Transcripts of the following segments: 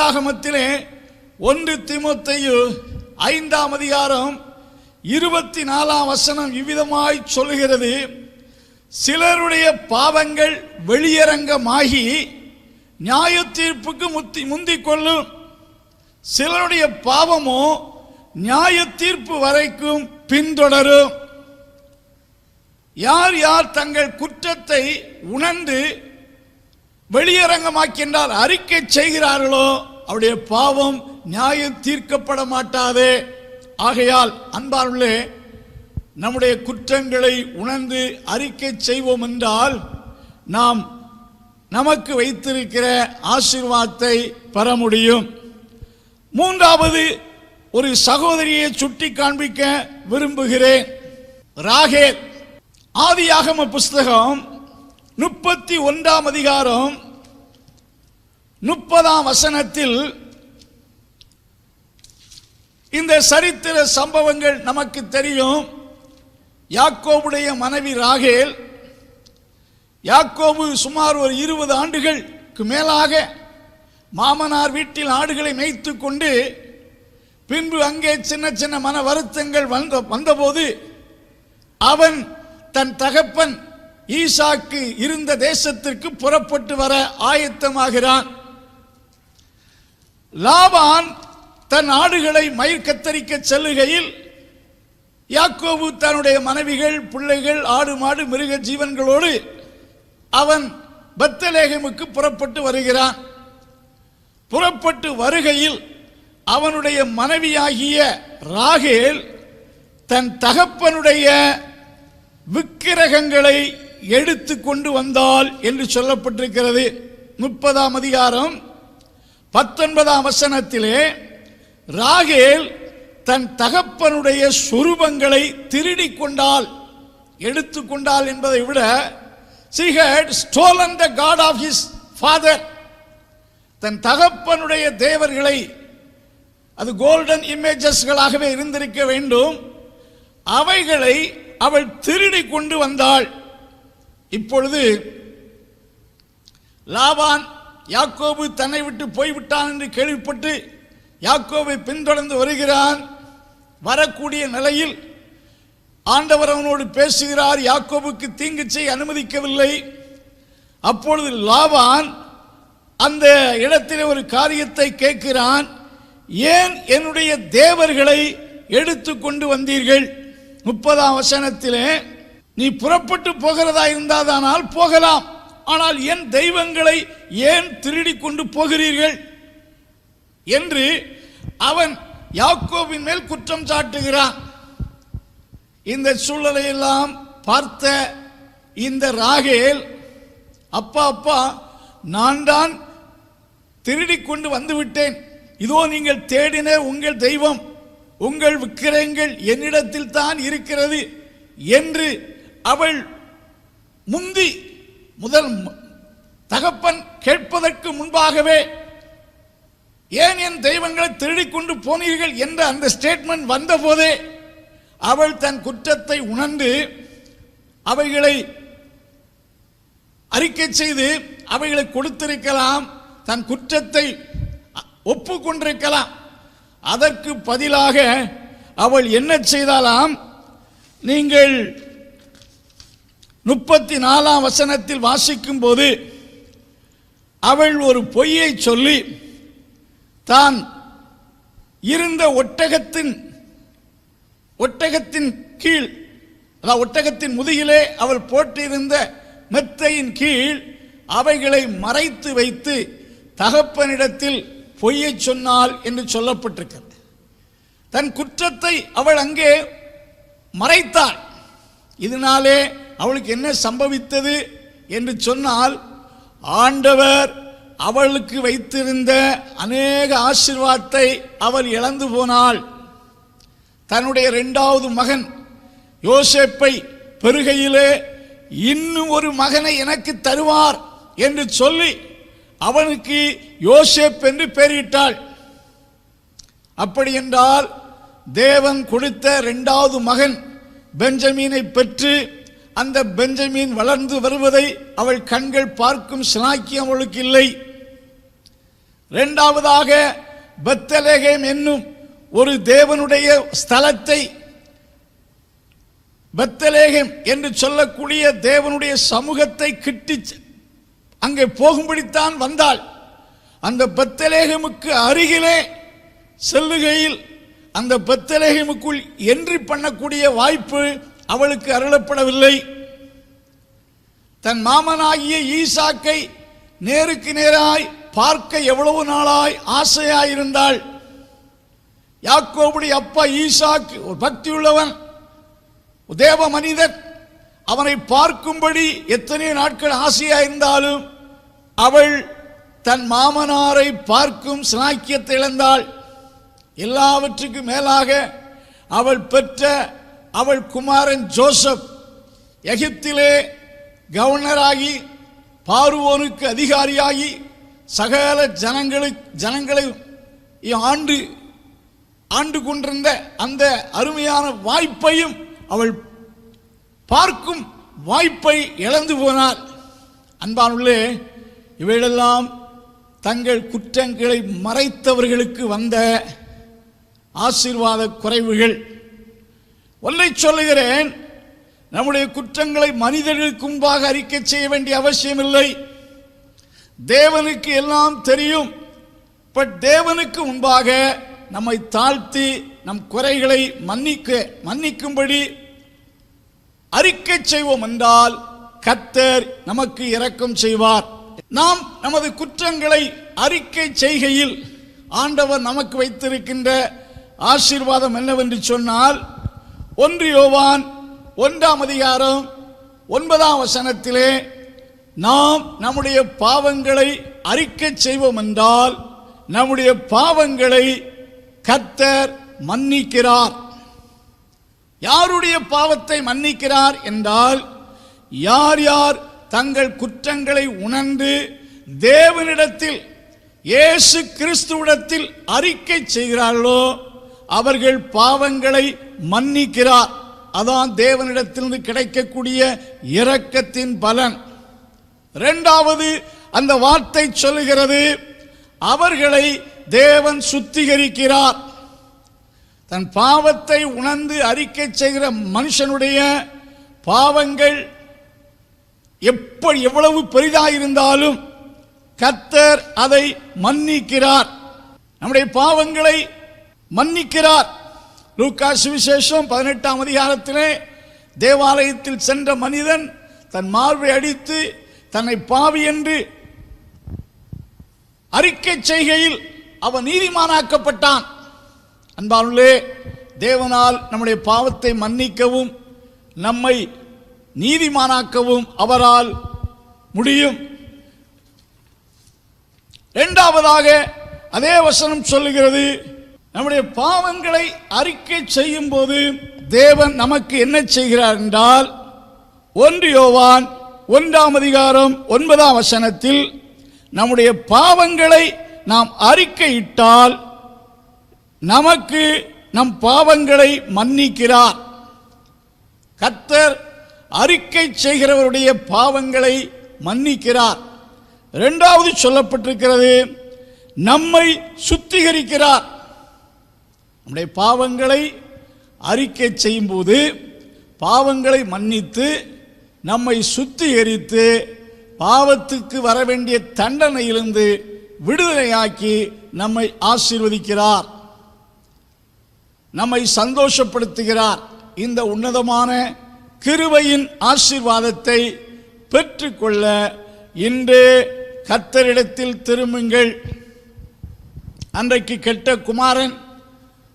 வேதாகமத்திலே 1 தீமோத்தேயு 5ஆம் அதிகாரம் 24ஆம் வசனம் இவ்விதமாய் சொல்கிறது, சிலருடைய பாவங்கள் வெளியரங்கமாகி நியாய தீர்ப்புக்கு முந்திக் கொள்ளும், சிலருடைய பாவமோ நியாய தீர்ப்பு வரைக்கும் பின்தொடரும். யார் யார் தங்கள் குற்றத்தை உணர்ந்து வெளியரங்கமாக்கின்றால் அறிக்கை செய்கிறார்களோ அவருடைய பாவம் நியாயம் தீர்க்கப்பட மாட்டாதே. ஆகையால் அன்பார்களே, நம்முடைய குற்றங்களை உணர்ந்து அறிக்கை செய்வோம் என்றால் நாம் நமக்கு வைத்திருக்கிற ஆசீர்வாதத்தை பெற முடியும். மூன்றாவது ஒரு சகோதரியை சுட்டி காண்பிக்க விரும்புகிறேன். ராகேல். ஆதியாகம புஸ்தகம் 31ஆம் அதிகாரம் 30ஆம் வசனத்தில் இந்த சரித்திர சம்பவங்கள் நமக்கு தெரியும். யாக்கோபுடைய மனைவி ராகேல், யாக்கோபு சுமார் ஒரு 20 ஆண்டுகளுக்கு மேலாக மாமனார் வீட்டில் ஆடுகளை மேய்த்து கொண்டு பின்பு அங்கே சின்ன சின்ன மன வருத்தங்கள் வந்தபோது அவன் தன் தகப்பன் ஈசாக்கு இருந்த தேசத்திற்கு புறப்பட்டு வர ஆயத்தமாகிறான். லாபான் தன் ஆடுகளை மயிர் கத்தரிக்க செல்லுகையில் யாக்கோபு தன்னுடைய மனைவிகள், பிள்ளைகள், ஆடு மாடு மிருக ஜீவன்களோடு அவன் பெத்லெகேமுக்கு புறப்பட்டு வருகிறான். புறப்பட்டு வருகையில் அவனுடைய மனைவியாகிய ராகேல் தன் தகப்பனுடைய விக்கிரகங்களை எடுத்து கொண்டு வந்தாள் என்று சொல்லப்பட்டிருக்கிறது. 30ஆம் அதிகாரம் 19ஆம் வசனத்திலே ராகேல் தன் தகப்பனுடைய சொரூபங்களை திருடி கொண்டாள், எடுத்துக்கொண்டாள் என்பதை விட she had stolen the god of his father. தன் தகப்பனுடைய தேவர்களை, அது கோல்டன் இமேஜஸ்களாகவே இருந்திருக்க வேண்டும், அவைகளை அவள் திருடி கொண்டு வந்தாள். இப்பொழுது லாபான் யாக்கோபு தன்னை விட்டு போய்விட்டான் என்று கேள்விப்பட்டு யாக்கோபை பின்தொடர்ந்து வருகிறான். வரக்கூடிய நிலையில் ஆண்டவர் அவனோடு பேசுகிறார். யாக்கோபுக்கு தீங்கு செய்ய அனுமதிக்கவில்லை. அப்பொழுது லாபான் அந்த இடத்திலே ஒரு காரியத்தை கேட்கிறான். ஏன் என்னுடைய தேவர்களை எடுத்து கொண்டு வந்தீர்கள்? 30ஆம் வசனத்திலே, நீ புறப்பட்டு போகிறதா இருந்தாதானால் போகலாம், ஆனால் என் தெய்வங்களை ஏன் திருடி கொண்டு போகிறீர்கள் என்று அவன் யாக்கோபின் மேல் குற்றம் சாட்டுகிறான். இந்த சூழலை எல்லாம் பார்த்த இந்த ராகேல், அப்பா அப்பா, நான் தான் திருடி கொண்டு வந்துவிட்டேன், இதோ நீங்கள் தேடின உங்கள் தெய்வம், உங்கள் விக்கிரகங்கள் என்னிடத்தில் தான் இருக்கிறது என்று அவள் முதல் தகப்பன் கேட்பதற்கு முன்பாகவே ஏன் என் தெய்வங்களை திருடிக் கொண்டு போனீர்கள் என்ற அந்த ஸ்டேட்மெண்ட் வந்தபோதே அவள் தன் குற்றத்தை உணர்ந்து அவைகளை அறிக்கை செய்து அவைகளை கொடுத்திருக்கலாம், தன் குற்றத்தை ஒப்புக்கொண்டிருக்கலாம். அதற்கு பதிலாக அவள் என்ன செய்தாலாம்? நீங்கள் 34ஆம் வசனத்தில் வாசிக்கும் போது அவள் ஒரு பொய்யை சொல்லி தான் இருந்த ஒட்டகத்தின் கீழ், அதாவது ஒட்டகத்தின் முதுகிலே அவள் போட்டிருந்த மெத்தையின் கீழ் அவைகளை மறைத்து வைத்து தகப்பனிடத்தில் பொய்யை சொன்னாள் என்று சொல்லப்பட்டிருக்கிறது. தன் குற்றத்தை அவள் அங்கே மறைத்தாள். இதனாலே அவளுக்கு என்ன சம்பவித்தது என்று சொன்னால், ஆண்டவர் அவளுக்கு வைத்திருந்த அநேக ஆசீர்வாதத்தை அவள் இழந்து போனாள். தன்னுடைய 2வது மகன் யோசேப்பை பெறுகையிலே இன்னும் ஒரு மகனை எனக்கு தருவார் என்று சொல்லி அவனுக்கு யோசேப் என்று பெயரிட்டாள். அப்படி என்றால் தேவன் கொடுத்த 2வது மகன் பெஞ்சமீனை பெற்று அந்த பெஞ்சமீன் வளர்ந்து வருவதை அவள் கண்கள் பார்க்கும் சிலாக்கியம் அவளுக்கு இல்லை. இரண்டாவதாக பெத்லகேம் என்னும் ஒரு தேவனுடைய ஸ்தலத்தை, பெத்லகேம் என்று சொல்லக்கூடிய தேவனுடைய சமூகத்தை கிட்டி அங்கே போகும்படித்தான் வந்தாள். அந்த பெத்லகேமுக்கு அருகிலே செல்லுகையில் அந்த பெத்லகேமுக்குள் என்ட்ரி பண்ணக்கூடிய வாய்ப்பு அவளுக்கு அருளப்படவில்லை. தன் மாமனாகிய ஈசாக்கை நேருக்கு நேராய் பார்க்க எவ்வளவு நாளாய் ஆசையாயிருந்தாள். யாக்கோபுடைய அப்பா ஈசாக்கு ஒரு பக்தி உள்ளவன், தேவ மனிதன். அவனை பார்க்கும்படி எத்தனை நாட்கள் ஆசையாயிருந்தாலும் அவள் தன் மாமனாரை பார்க்கும் சிலாக்கியத்தை இழந்தாள். எல்லாவற்றுக்கும் மேலாக அவள் பெற்ற அவள் குமாரன் ஜோசப் எகிப்திலே கவர்னராகி பார்வோனுக்கு அதிகாரியாகி சகல ஜனங்களை ஆண்டு கொண்டிருந்த அந்த அருமையான வாய்ப்பையும் அவள் பார்க்கும் வாய்ப்பை இழந்து போனாள். அன்பானுள்ளே, இவைகளெல்லாம் தங்கள் குற்றங்களை மறைத்தவர்களுக்கு வந்த ஆசீர்வாத குறைவுகள். ஒன்றை சொல்லுகிறேன், நம்முடைய குற்றங்களை மனிதர்களுக்கு முன்பாக அறிக்கை செய்ய வேண்டிய அவசியம் இல்லை. தேவனுக்கு எல்லாம் தெரியும். பட் தேவனுக்கு முன்பாக நம்மை தாழ்த்தி நம் குறைகளை மன்னிக்கும்படி அறிக்கை செய்வோம் என்றால் கர்த்தர் நமக்கு இரக்கம் செய்வார். நாம் நமது குற்றங்களை அறிக்கை செய்கையில் ஆண்டவர் நமக்கு வைத்திருக்கின்ற ஆசீர்வாதம் என்னவென்று சொன்னால், 1 யோவான் 1:9 நாம் நம்முடைய பாவங்களை அறிக்கை செய்வோம் என்றால் நம்முடைய பாவங்களை கர்த்தர் மன்னிக்கிறார். யாருடைய பாவத்தை மன்னிக்கிறார் என்றால், யார் யார் தங்கள் குற்றங்களை உணர்ந்து தேவனிடத்தில் இயேசு கிறிஸ்துவிடத்தில் அறிக்கை செய்கிறார்களோ அவர்கள் பாவங்களை மன்னிக்கிறார். அதான் தேவனிடத்திலிருந்து கிடைக்கக்கூடிய இரக்கத்தின் பலன். இரண்டாவது அந்த வார்த்தை சொல்லுகிறது, அவர்களை தேவன் சுத்திகரிக்கிறார். தன் பாவத்தை உணர்ந்து அறிக்கை செய்கிற மனுஷனுடைய பாவங்கள் எவ்வளவு பெரிதாயிருந்தாலும் கர்த்தர் அதை மன்னிக்கிறார். நம்முடைய பாவங்களை மன்னிக்கிறார். லூக்கா சுவிசேஷம் 18 தேவாலயத்தில் சென்ற மனிதன் தன் மார்பை அடித்து தன்னை பாவி என்று அறிக்கை செய்கையில் அவன் நீதிமானாக்கப்பட்டான். அன்பானுள்ளே, தேவனால் நம்முடைய பாவத்தை மன்னிக்கவும் நம்மை நீதிமானாக்கவும் அவரால் முடியும். இரண்டாவதாக அதே வசனம் சொல்லுகிறது, நம்முடைய பாவங்களை அறிக்கை செய்யும் போது தேவன் நமக்கு என்ன செய்கிறார் என்றால், 1 யோவான் 1:9 நம்முடைய பாவங்களை நாம் அறிக்கையிட்டால் நமக்கு நம் பாவங்களை மன்னிக்கிறார். கர்த்தர் அறிக்கை செய்கிறவருடைய பாவங்களை மன்னிக்கிறார். இரண்டாவது சொல்லப்பட்டிருக்கிறது, நம்மை சுத்திகரிக்கிறார். நம்முடைய பாவங்களை அறிக்கை செய்யும் போது பாவங்களை மன்னித்து நம்மை சுத்திகரித்து பாவத்துக்கு வர வேண்டிய தண்டனையிலிருந்து விடுதலையாக்கி நம்மை ஆசீர்வதிக்கிறார், நம்மை சந்தோஷப்படுத்துகிறார். இந்த உன்னதமான கிருபையின் ஆசீர்வாதத்தை பெற்றுக்கொள்ள இன்று கர்த்தரிடத்தில் திரும்புங்கள். அன்றைக்கு கெட்ட குமாரன்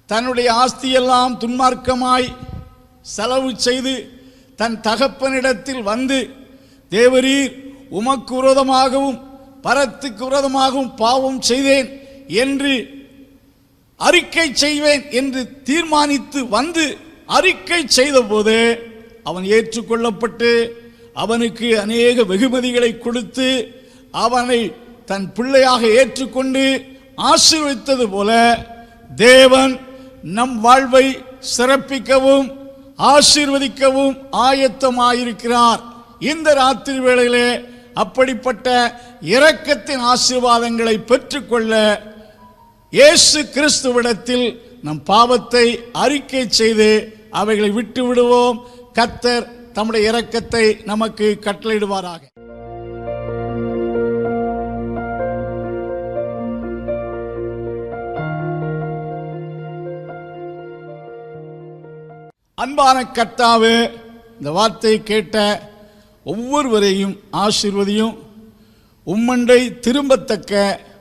தன்னுடைய ஆஸ்தியெல்லாம் துன்மார்க்கமாய் செலவு செய்து தன் தகப்பனிடத்தில் வந்து, தேவரீர் உமக்கு விரோதமாகவும் பரத்துக்கு விரோதமாகவும் பாவம் செய்தேன் என்று அறிக்கை செய்வேன் என்று தீர்மானித்து வந்து அறிக்கை செய்த போது அவன் ஏற்றுக்கொள்ளப்பட்டு அவனுக்கு அநேக வெகுமதிகளை கொடுத்து அவனை தன் பிள்ளையாக ஏற்றுக்கொண்டு ஆசீர்வதித்தது போல தேவன் நம் வாழ்வை சிறப்பிக்கவும் ஆசீர்வதிக்கவும் ஆயத்தமாயிருக்கிறார். இந்த ராத்திரி வேளையிலே அப்படிப்பட்ட இரக்கத்தின் ஆசீர்வாதங்களை பெற்றுக்கொள்ள இயேசு கிறிஸ்துவிடத்தில் நம் பாவத்தை அறிக்கை செய்து அவைகளை விட்டு விடுவோம். கர்த்தர் தம்முடைய இரக்கத்தை நமக்கு கட்டளையிடுவாராக. அன்பான கர்த்தாவே, இந்த வார்த்தையை கேட்ட ஒவ்வொருவரையும் ஆசீர்வதியும். உம்மண்டை திரும்பத்தக்க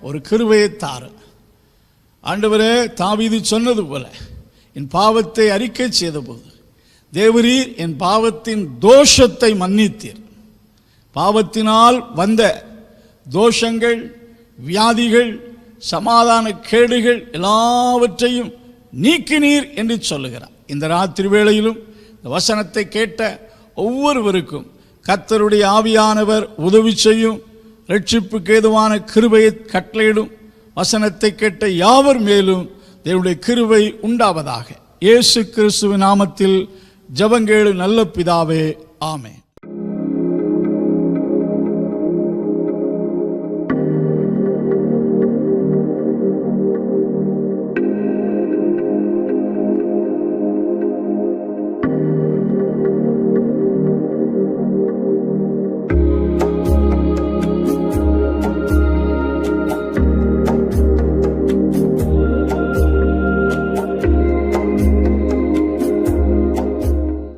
ஒரு கிருபையை தாரும். ஆண்டவரே, தாவீது சொன்னது போல என் பாவத்தை அறிக்கை செய்த போது தேவரீர் என் பாவத்தின் தோஷத்தை மன்னித்தீர். பாவத்தினால் வந்த தோஷங்கள், வியாதிகள், சமாதான கேடுகள் எல்லாவற்றையும் நீக்கினீர் என்று சொல்லுகிறார். இந்த ராத்திரி வேளையிலும் இந்த வசனத்தை கேட்ட ஒவ்வொருவருக்கும் கர்த்தருடைய ஆவியானவர் உதவி செய்யும். ரட்சிப்புக்கு ஏதுவான கிருபையை கட்டளையிடும். வசனத்தை கேட்ட யாவர் மேலும் தேவனுடைய கிருபை உண்டாவதாக. இயேசு கிறிஸ்துவின் நாமத்தில் ஜெபங்கேளு நல்ல பிதாவே, ஆமென்.